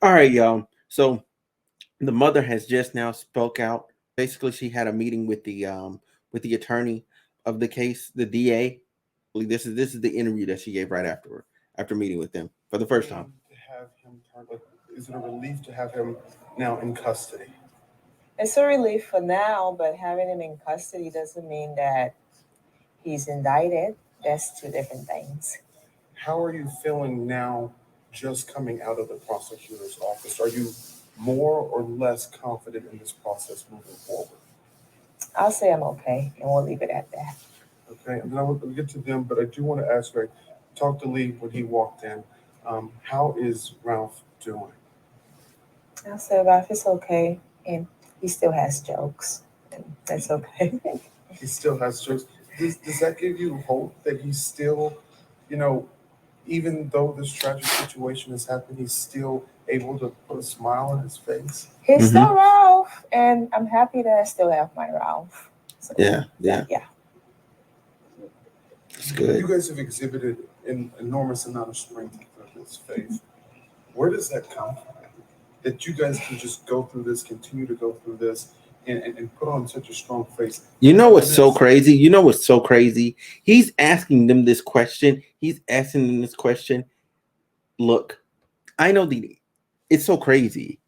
All right, y'all. So the mother has just now spoke out. Basically, she had a meeting with the attorney of the case, the DA. This is the interview that she gave right after meeting with them for the first time. To have him like, is it a relief to have him now in custody? It's a relief for now, but having him in custody doesn't mean that he's indicted. That's two different things. How are you feeling now just coming out of the prosecutor's office? Are you more or less confident in this process moving forward? I'll say I'm okay, and we'll leave it at that. Okay, and then I'll get to them, but I do want to ask, right, talk to Lee when he walked in. How is Ralph doing? I'll say Ralph is okay, and he still has jokes, and that's okay. He still has jokes. Does that give you hope that he's still, you know, even though this tragic situation has happened, he's still able to put a smile on his face? He's still Ralph, and I'm happy that I still have my Ralph. So, Yeah. It's good. You guys have exhibited an enormous amount of strength through this faith. Where does that come from? That you guys can just go through this, continue to go through this, and put on such a strong face. You know what's so crazy? He's asking them this question. Look, I know it's so crazy.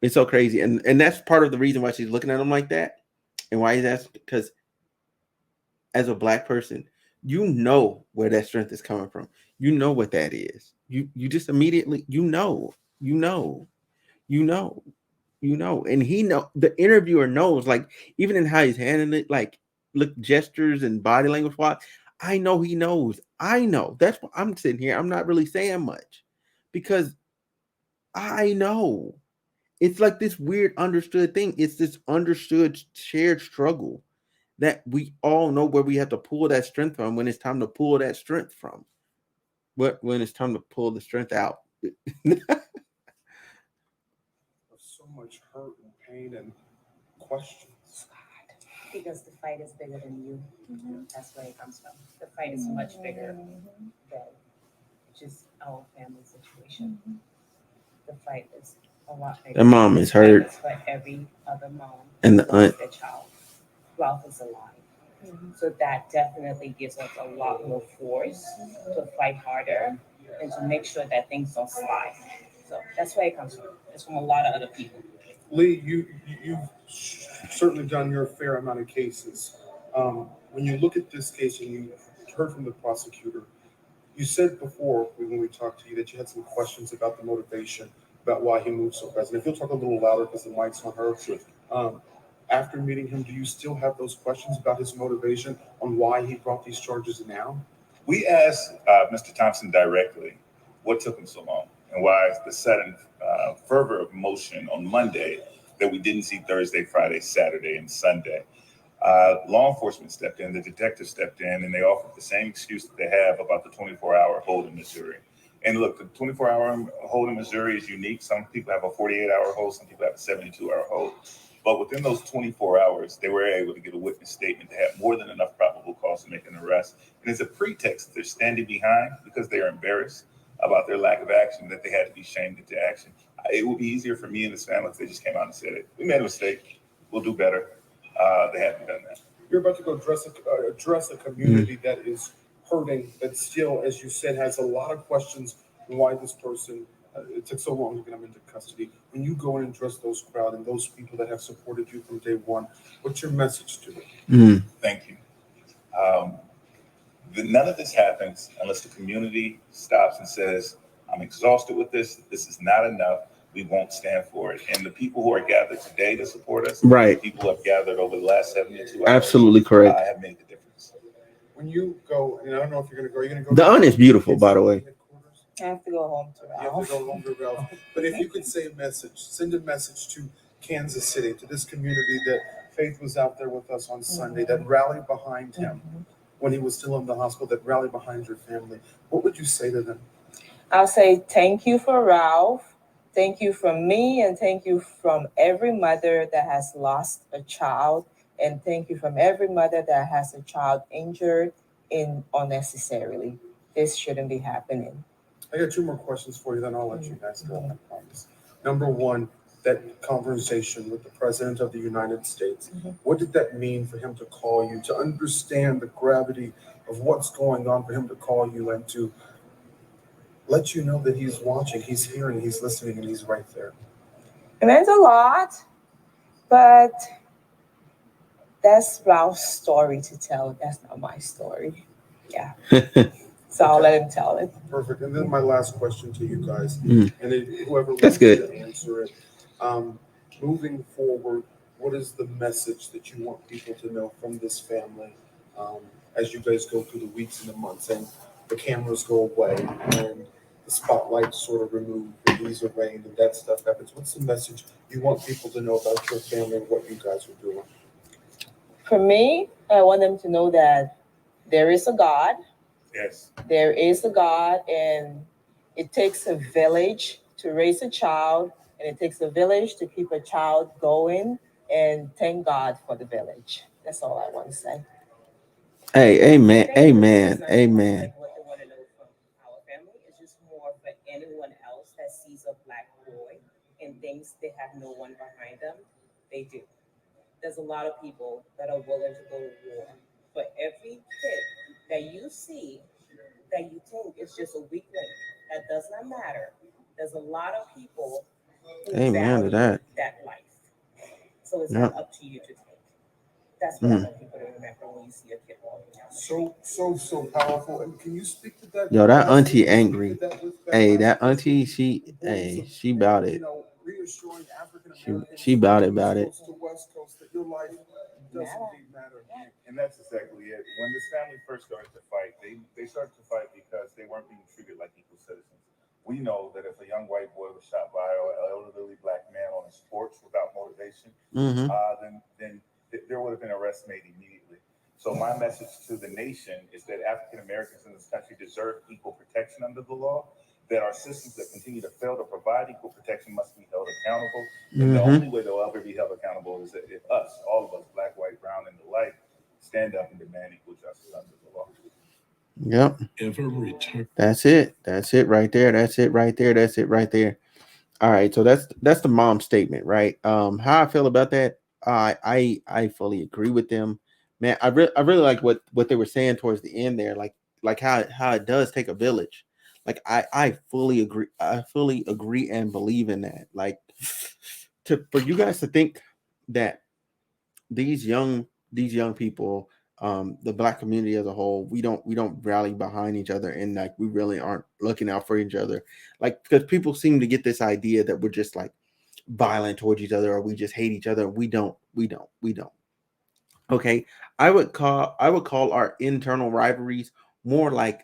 It's so crazy. And that's part of the reason why she's looking at him like that. And why he's asking, because as a Black person, you know where that strength is coming from. You know what that is. You just immediately, you know. And the interviewer knows, like, even in how he's handling it, like, look, gestures and body language. I know he knows. I know. That's why I'm sitting here. I'm not really saying much because I know. It's like this weird understood thing. It's this understood shared struggle that we all know where we have to pull that strength from when it's time to pull that strength from. But when it's time to pull the strength out. So much hurt and pain and questions. Because the fight is bigger than you. Mm-hmm. That's where it comes from. The fight is much bigger than just our family situation. Mm-hmm. The fight is a lot bigger. The mom is hurt. It's for every other mom and the aunt. Their child. Ralph is alive. Mm-hmm. So that definitely gives us a lot more force to fight harder and to make sure that things don't slide. So that's where it comes from. It's from a lot of other people. Lee, you've certainly done your fair amount of cases. When you look at this case and you heard from the prosecutor, you said before when we talked to you that you had some questions about the motivation, about why he moved so fast. And if you'll talk a little louder because the mic's on her. Sure. After meeting him, do you still have those questions about his motivation on why he brought these charges now? We asked Mr. Thompson directly what took him so long and why the sudden fervor of emotion on Monday that we didn't see Thursday, Friday, Saturday, and Sunday. Law enforcement stepped in, the detective stepped in, and they offered the same excuse that they have about the 24-hour hold in Missouri. And look, the 24-hour hold in Missouri is unique. Some people have a 48-hour hold, some people have a 72-hour hold. But within those 24 hours, they were able to get a witness statement to have more than enough probable cause to make an arrest. And it's a pretext they're standing behind because they are embarrassed about their lack of action, that they had to be shamed into action. It would be easier for me and his family if they just came out and said it. We made a mistake. We'll do better. They haven't done that. You're about to go address a community that is hurting, that still, as you said, has a lot of questions on why this person, it took so long to get him into custody. When you go and address those crowd and those people that have supported you from day one, what's your message to them? Thank you. None of this happens unless the community stops and says, I'm exhausted with this. This is not enough. We won't stand for it. And the people who are gathered today to support us, right? People who have gathered over the last 72 hours, absolutely correct. Have made the difference. When you go, and I don't know if you're going to go. The aunt is beautiful, by the way. I have to go home to Ralph. You have to go home to Ralph. But if you could say a message, send a message to Kansas City, to this community that Faith was out there with us on Sunday, that rallied behind him when he was still in the hospital, that rallied behind your family. What would you say to them? I'll say thank you for Ralph. Thank you from me, and thank you from every mother that has lost a child, and thank you from every mother that has a child injured unnecessarily. This shouldn't be happening. I got two more questions for you, then I'll let you guys go, I promise. Number one, that conversation with the President of the United States. What did that mean for him to call you, to understand the gravity of what's going on, for him to call you and to let you know that he's watching, he's hearing, he's listening, and he's right there? It meant a lot, but that's Ralph's story to tell. That's not my story. Yeah. So I'll let him tell it. Perfect. And then my last question to you guys, Mm. and whoever That's wants good. to answer it. Moving forward, what is the message that you want people to know from this family as you guys go through the weeks and the months and the cameras go away and the spotlight's sort of removed, the leaves are rained, and that stuff happens? What's the message you want people to know about your family and what you guys are doing? For me, I want them to know that there is a God. Yes. There is a God, and it takes a village to raise a child, and it takes a village to keep a child going. And thank God for the village. That's all I want to say. Hey, amen, Thank you. amen, It's not amen. like what they want to know from our family. It's just more for anyone else that sees a black boy and thinks they have no one behind them. They do. There's a lot of people that are willing to go to war. For every kid that you see that you think is just a weak link, that does not matter. There's a lot of people who Amen to value that. that life. So it's Yep. not up to you to take. That's what I Mm. want people to remember when you see a kid walking down the street. So powerful. And can you speak to that? Yo, that Can you auntie speak to angry. that with that Hey, last that question? auntie, The importance of, she bout it. reassuring African She Americans she bout it, from about East it. Coast to West Coast that your life does indeed matter. And that's exactly it. When this family first started to fight, they started to fight because they weren't being treated like equal citizens. We know that if a young white boy was shot by an elderly black man on his porch without motivation, Mm-hmm. then there would have been arrest made immediately. So my message to the nation is that African Americans in this country deserve equal protection under the law. That our systems that continue to fail to provide equal protection must be held accountable. And the Mm-hmm. only way they'll ever be held accountable is that if us, all of us, black, white, brown, and the like, stand up and demand equal justice under the law. Yep. That's it. That's it right there. That's it right there. That's it right there. All right. So that's the mom statement, right? How I feel about that, I fully agree with them. Man, I really like what they were saying towards the end there, like how it does take a village. Like I fully agree. I fully agree and believe in that. Like for you guys to think that these young people, the black community as a whole, we don't rally behind each other, and like we really aren't looking out for each other, like because people seem to get this idea that we're just like violent towards each other or we just hate each other. We don't. Okay, I would call our internal rivalries more like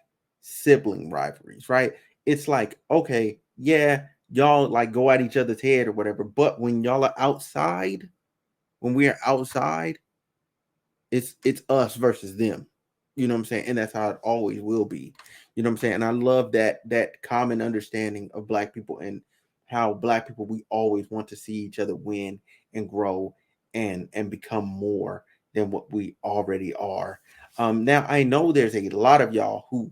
sibling rivalries, right? It's like, okay, yeah, y'all like go at each other's head or whatever, but when y'all are outside, when we are outside, it's us versus them. You know what I'm saying? And that's how it always will be. You know what I'm saying? And I love that common understanding of black people and how black people, we always want to see each other win and grow and become more than what we already are. Now I know there's a lot of y'all who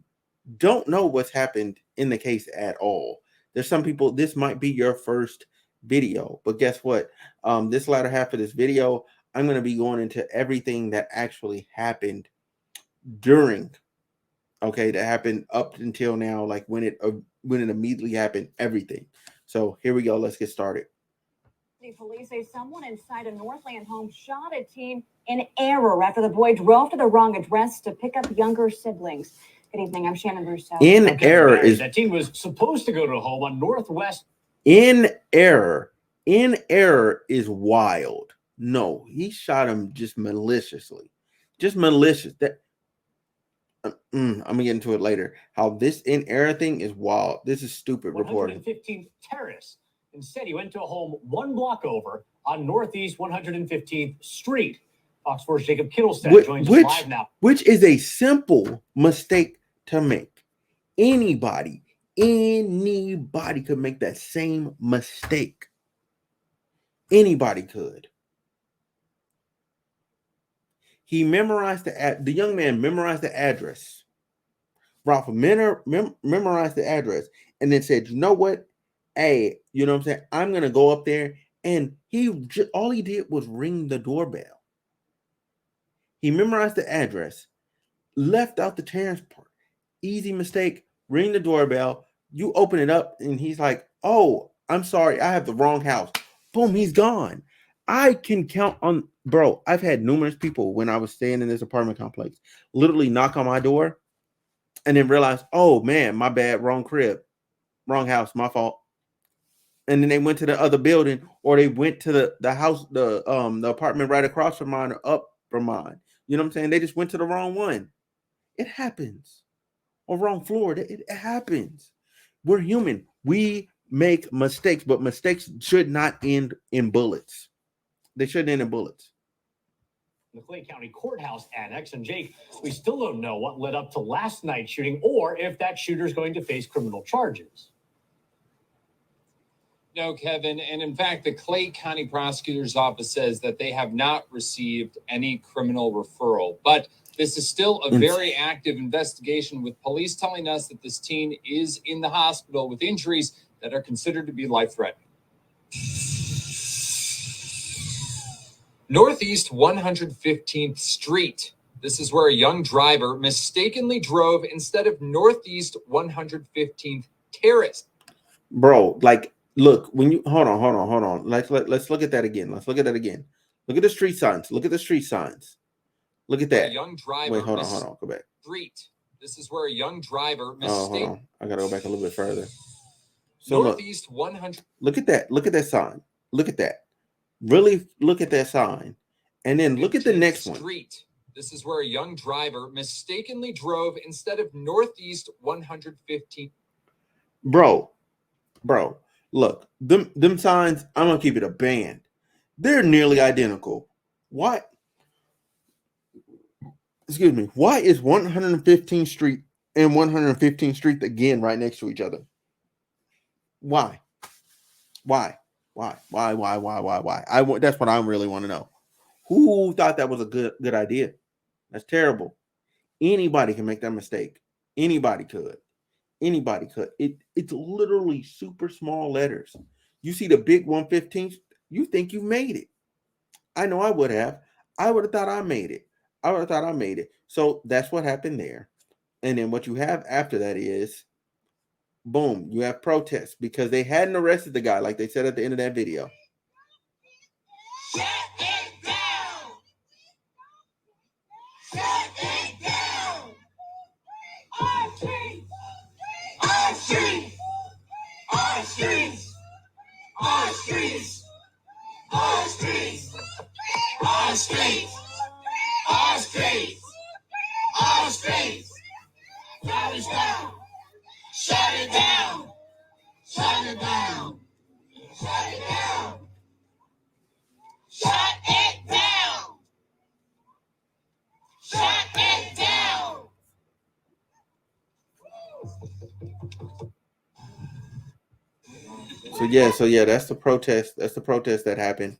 don't know what's happened in the case at all. There's some people, this might be your first video, but guess what? This latter half of this video, I'm going to be going into everything that actually happened during, okay, that happened up until now, like when it immediately happened, everything. So here we go. Let's get started. Police say someone inside a Northland home shot a teen in error after the boy drove to the wrong address to pick up younger siblings. Good evening. I'm Shannon Russo. In error is that teen was supposed to go to a home on Northwest. in error. In error is wild. No, he shot him just maliciously, just malicious. That I'm gonna get into it later. How this in error thing is wild. This is stupid reporting. 115th Terrace. Instead, he went to a home one block over on Northeast 115th Street. Fox 4's Jacob Kittlestad joins us live now. Which is a simple mistake to make. Anybody could make that same mistake. Anybody could. He memorized the young man memorized the address. Ralph memorized the address and then said, you know what? hey, you know what I'm saying? I'm gonna go up there, and all he did was ring the doorbell. He memorized the address, left out the Terrence part. Easy mistake. Ring the doorbell. You open it up, and he's like, "Oh, I'm sorry, I have the wrong house." Boom, he's gone. I can count on, bro. I've had numerous people when I was staying in this apartment complex literally knock on my door and then realize, "Oh man, my bad, wrong crib, wrong house, my fault." And then they went to the other building, or they went to the house, the apartment right across from mine or up from mine. You know what I'm saying? They just went to the wrong one. It happens. Or wrong floor. It happens. We're human. We make mistakes, but mistakes should not end in bullets. They shouldn't end in bullets. The Clay County Courthouse Annex. And Jake, we still don't know what led up to last night's shooting or if that shooter is going to face criminal charges. No, Kevin. And in fact, the Clay County Prosecutor's Office says that they have not received any criminal referral. But this is still a very active investigation, with police telling us that this teen is in the hospital with injuries that are considered to be life-threatening. Northeast 115th Street. This is where a young driver mistakenly drove instead of Northeast 115th Terrace. Bro, like, look, when you hold on. Let's look at that again. Let's look at that again. Look at the street signs. Look at the street signs. Look at that. A young driver. Wait, hold on. Go back. Street. This is where a young driver Oh, hold on. I gotta go back a little bit further. So Northeast 100. Look at that. Look at that sign. Look at that. Really look at that sign. And then look at the next one. Street. This is where a young driver mistakenly drove instead of Northeast 115. Bro, look, them signs, I'm gonna keep it a band. They're nearly identical. Why? Excuse me. Why is 115th Street and 115th Street again right next to each other? Why? That's what I really want to know. Who thought that was a good idea? That's terrible. Anybody can make that mistake. Anybody could. It's literally super small letters. You see the big 115th, you think you've made it. I know I would have. I would have thought I made it. So that's what happened there. And then what you have after that is, boom, you have protests because they hadn't arrested the guy, like they said at the end of that video. Shut it down! Shut it down! Our streets! Our streets! Our streets! Our streets! Our streets! Our streets! Our streets! Our streets! Shut it down! Shut it down! Shut it down! Shut it down! Shut it down! Shut it down! So yeah, that's the protest. That's the protest that happened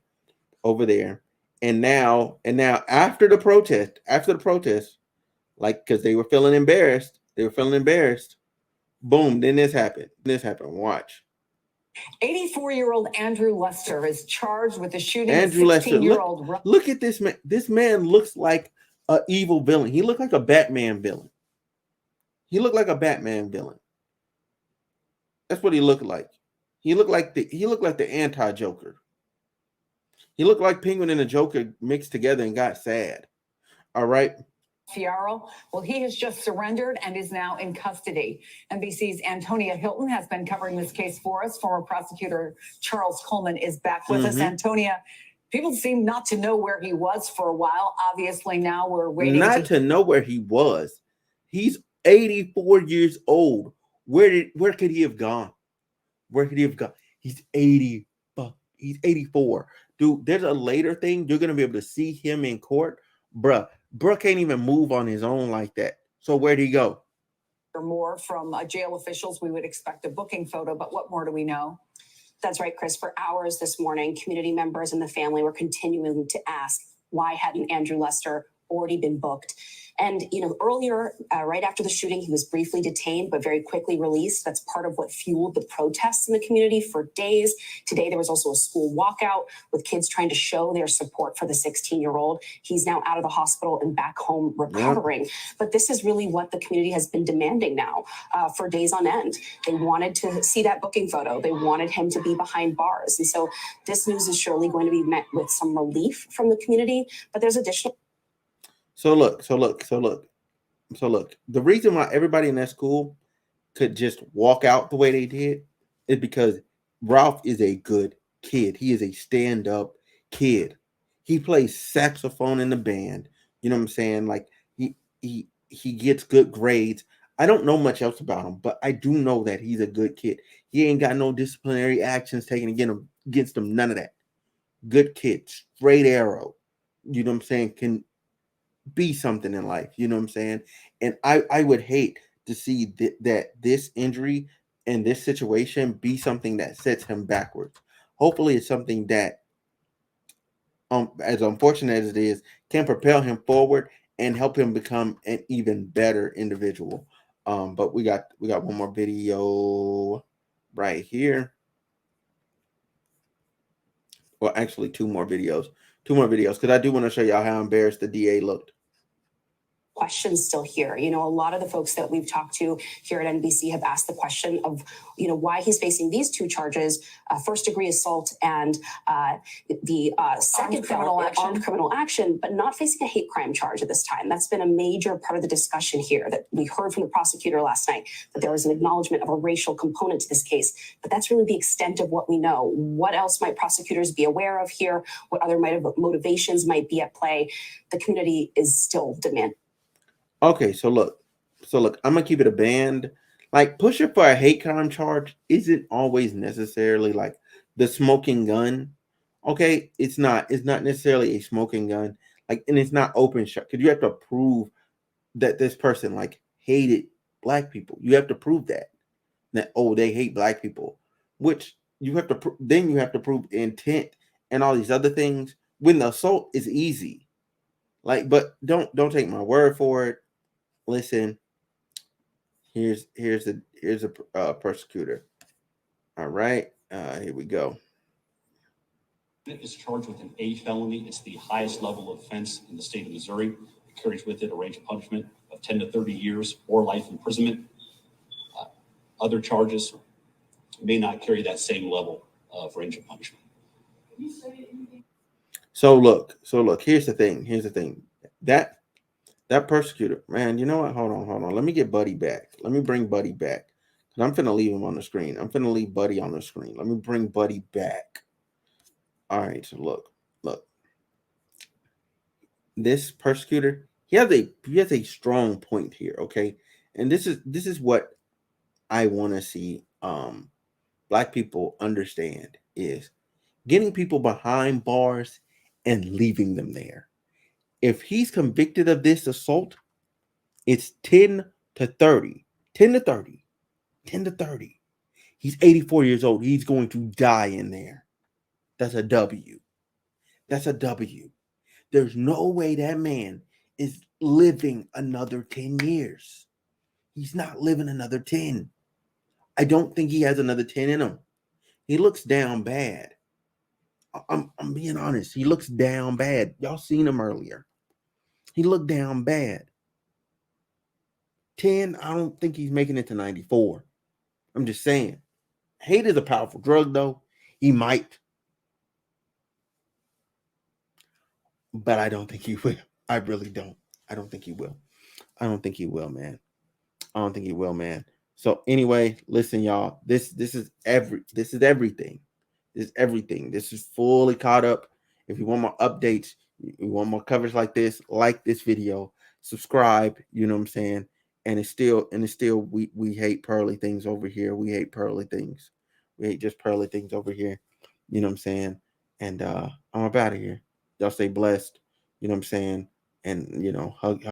over there. And now after the protest, like, because they were feeling embarrassed. Boom, then this happened. Watch. 84-year-old Andrew Lester is charged with the shooting Andrew of 16-year-old. Look at this man. This man looks like an evil villain. He looked like a Batman villain. That's what he looked like. He looked like the anti-Joker. He looked like Penguin and the Joker mixed together and got sad. All right. Yarl, well, he has just surrendered and is now in custody. NBC's Antonia Hilton has been covering this case for us. Former prosecutor Charles Coleman is back with us. Antonia, people seem not to know where he was for a while. Obviously, now we're waiting to know where he was. He's 84 years old. Where could he have gone? He's 80. He's 84. Dude, there's a later thing. You're gonna be able to see him in court. Bruh can't even move on his own like that. So where'd he go? Or more from jail officials. We would expect a booking photo, but what more do we know? That's right, Chris. For hours this morning, community members and the family were continuing to ask, why hadn't Andrew Lester already been booked? And, earlier, right after the shooting, he was briefly detained, but very quickly released. That's part of what fueled the protests in the community for days. Today, there was also a school walkout with kids trying to show their support for the 16-year-old. He's now out of the hospital and back home recovering. But this is really what the community has been demanding now for days on end. They wanted to see that booking photo. They wanted him to be behind bars. And so this news is surely going to be met with some relief from the community, but there's additional. So look. The reason why everybody in that school could just walk out the way they did is because Ralph is a good kid. He is a stand-up kid. He plays saxophone in the band. You know what I'm saying? Like he gets good grades. I don't know much else about him, but I do know that he's a good kid. He ain't got no disciplinary actions taken against him. None of that. Good kid, straight arrow. You know what I'm saying? Can be something in life. You know what I'm saying? And I would hate to see that this injury and this situation be something that sets him backwards. Hopefully, it's something that, as unfortunate as it is, can propel him forward and help him become an even better individual. But we got one more video right here. Well, actually, two more videos, because I do want to show y'all how embarrassed the DA looked. Questions still here. A lot of the folks that we've talked to here at NBC have asked the question of, why he's facing these two charges, first degree assault and the second armed criminal action, but not facing a hate crime charge at this time. That's been a major part of the discussion here that we heard from the prosecutor last night, that there was an acknowledgement of a racial component to this case, but that's really the extent of what we know. What else might prosecutors be aware of here? What other motivations might be at play? The community is still demanding. Okay, so look, I'm gonna keep it a band. Like, pushing for a hate crime charge isn't always necessarily like the smoking gun. Okay, it's not necessarily a smoking gun. Like, and it's not open shut, because you have to prove that this person like hated black people. You have to prove that they hate black people, which you have to then you have to prove intent and all these other things. When the assault is easy, like, but don't take my word for it. Listen, here's a persecutor. All right, here we go. Is charged with an A felony. It's the highest level of offense in the state of Missouri. It carries with it a range of punishment of 10 to 30 years or life imprisonment. Other charges may not carry that same level of range of punishment. So look. Here's the thing. That persecutor, man. You know what? Hold on. Let me get Buddy back. Let me bring Buddy back. I'm finna leave him on the screen. I'm finna leave Buddy on the screen. Let me bring Buddy back. All right. So look. This persecutor, he has a strong point here. Okay, and this is what I want to see black people understand is getting people behind bars and leaving them there. If he's convicted of this assault, it's 10 to 30. 10 to 30. 10 to 30. He's 84 years old. He's going to die in there. That's a W. That's a W. There's no way that man is living another 10 years. He's not living another 10. I don't think he has another 10 in him. He looks down bad. I'm being honest. He looks down bad. Y'all seen him earlier. He looked down bad. 10, I don't think he's making it to 94. I'm just saying. Hate is a powerful drug, though. He might. But I don't think he will. I really don't. I don't think he will. I don't think he will, man. I don't think he will, man. So anyway, listen, y'all. This is everything. This is everything. This is fully caught up. If you want more updates, you want more coverage like this video, subscribe. You know what I'm saying? And it's still we hate pearly things over here. We hate pearly things. We hate just pearly things over here. You know what I'm saying? And I'm up out of here. Y'all stay blessed. You know what I'm saying? And hug